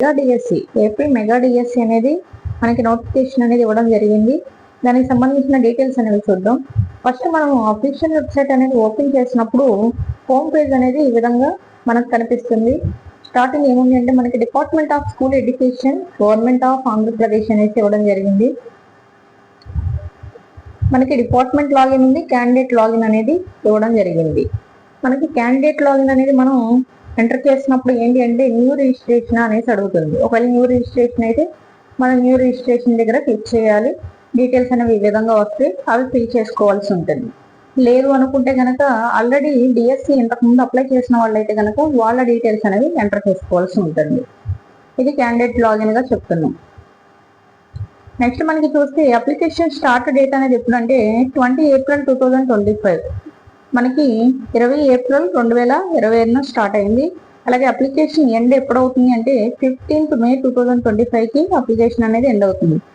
Mega DSC AP mega DSC అనేది మనకి notification అనేది ఇవ్వడం జరిగింది. దానికి సంబంధించిన డీటెయిల్స్ అనేవి చూద్దాం. ఫస్ట్ మనం అఫీషియల్ వెబ్సైట్ అనేది ఓపెన్ చేసినప్పుడు హోమ్ పేజ్ అనేది ఈ విధంగా మనకు కనిపిస్తుంది. స్టార్టింగ్ ఏముంది అంటే మనకి department of school education government of Andhra Pradesh అనేసి ఇవ్వడం జరిగింది. మనకి డిపార్ట్మెంట్ లాగిన్ ఉంది, క్యాండిడేట్ లాగిన్ అనేది ఇవ్వడం జరిగింది. మనకి క్యాండిడేట్ లాగిన్ అనేది మనం ఎంటర్ చేసినప్పుడు ఏంటి అంటే న్యూ రిజిస్ట్రేషన్ అనేసి అడుగుతుంది. ఒకవేళ న్యూ రిజిస్ట్రేషన్ అయితే మనం న్యూ రిజిస్ట్రేషన్ దగ్గర క్లిక్ చేయాలి. డీటెయిల్స్ అనేవి ఈ విధంగా వస్తే అవి ఫిల్ చేసుకోవాల్సి ఉంటుంది. లేదు అనుకుంటే కనుక ఆల్రెడీ డిఎస్సి ఇంతకుముందు అప్లై చేసిన వాళ్ళైతే కనుక వాళ్ళ డీటెయిల్స్ అనేవి ఎంటర్ చేసుకోవాల్సి ఉంటుంది. ఇది క్యాండిడేట్ లాగిన్ గా చెప్తున్నాం. నెక్స్ట్ మనకి చూస్తే అప్లికేషన్ స్టార్ట్ డేట్ అనేది ఎప్పుడంటే 20 ఏప్రిల్ 2025. మనకి 20 ఏప్రిల్ 2025 స్టార్ట్ అయింది. అలాగే అప్లికేషన్ ఎండ్ ఎప్పుడవుతుంది అంటే 15th మే 2025కి అప్లికేషన్ అనేది ఎండ్ అవుతుంది.